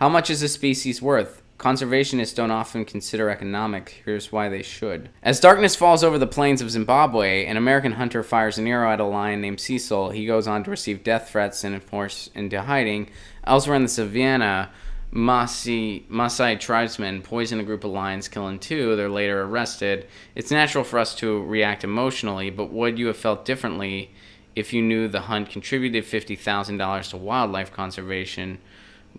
How much is a species worth? Conservationists don't often consider economics. Here's why they should. As darkness falls over the plains of Zimbabwe, an American hunter fires an arrow at a lion named Cecil. He goes on to receive death threats and forced into hiding. Elsewhere in the savannah, Maasai tribesmen poison a group of lions, killing 2. They're later arrested. It's natural for us to react emotionally, but would you have felt differently if you knew the hunt contributed $50,000 to wildlife conservation?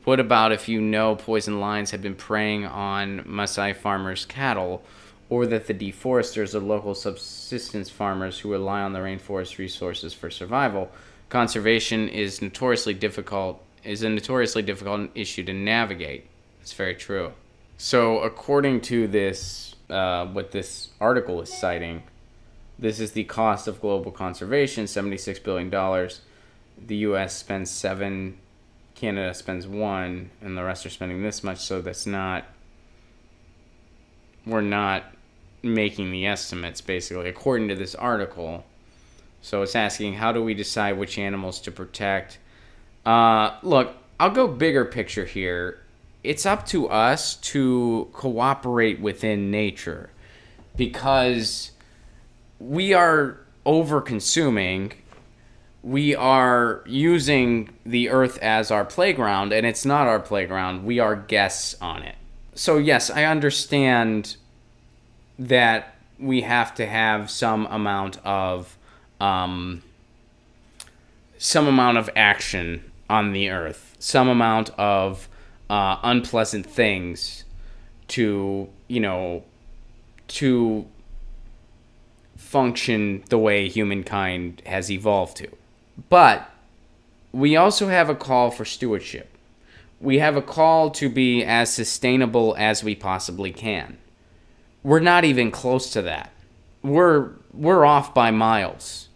What about if you know poison lions have been preying on Maasai farmers' cattle, or that the deforesters are local subsistence farmers who rely on the rainforest resources for survival? Conservation is a notoriously difficult issue to navigate. It's very true. So according to this, what this article is citing, this is the cost of global conservation, $76 billion. The U.S. spends $7 billion. Canada spends $1 billion, and the rest are spending this much, so we're not making the estimates, basically, according to this article. So it's asking, how do we decide which animals to protect? Look, I'll go bigger picture here. It's up to us to cooperate within nature, because we are over-consuming. We are using the earth as our playground, and it's not our playground. We are guests on it. So yes, I understand that we have to have some amount of action on the earth, some amount of unpleasant things to function the way humankind has evolved to. But we also have a call for stewardship. We have a call to be as sustainable as we possibly can. We're not even close to that. We're off by miles.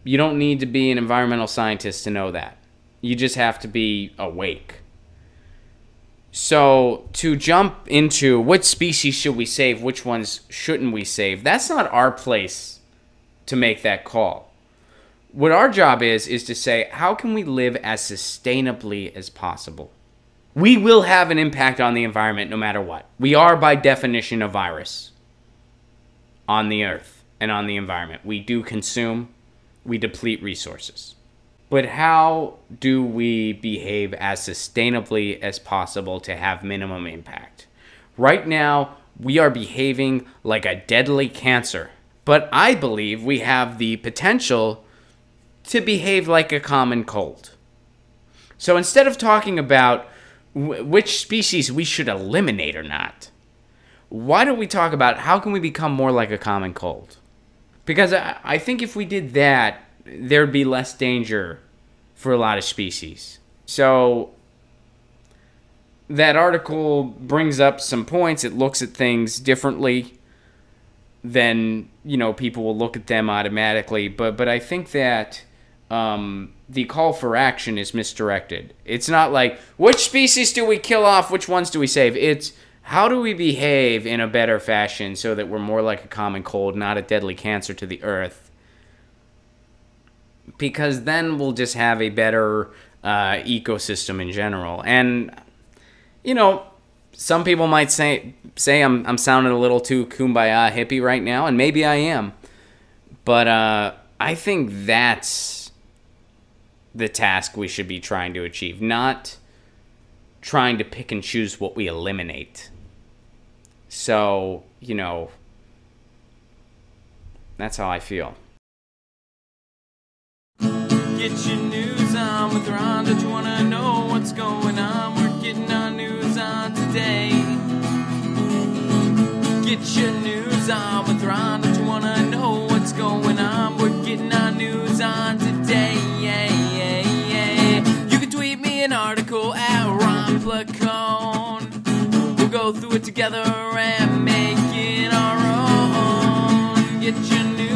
You don't need to be an environmental scientist to know that. You just have to be awake. So to jump into which species should we save, which ones shouldn't we save, that's not our place to make that call. What our job is to say, how can we live as sustainably as possible? We will have an impact on the environment no matter what. We are, by definition, a virus on the earth and on the environment. We do consume, we deplete resources. But how do we behave as sustainably as possible to have minimum impact? Right now, we are behaving like a deadly cancer. But I believe we have the potential to behave like a common cold. So instead of talking about which species we should eliminate or not, why don't we talk about how can we become more like a common cold? Because I think if we did that, there'd be less danger for a lot of species. So that article brings up some points. It looks at things differently than, people will look at them automatically. But I think that the call for action is misdirected. It's not like, which species do we kill off, which ones do we save? It's, how do we behave in a better fashion so that we're more like a common cold, not a deadly cancer to the earth? Because then we'll just have a better ecosystem in general. And, some people might say I'm sounding a little too kumbaya hippie right now, and maybe I am. But I think that's the task we should be trying to achieve, not trying to pick and choose what we eliminate. So, that's how I feel. Get your news on with Ron. Don't you wanna know what's going on? We're getting our news on today. Get your news on with Ron. Don't you wanna know what's going on? We're getting our news on today. You can tweet me an article at Ron Placone. We'll go through it together and make it our own. Get your news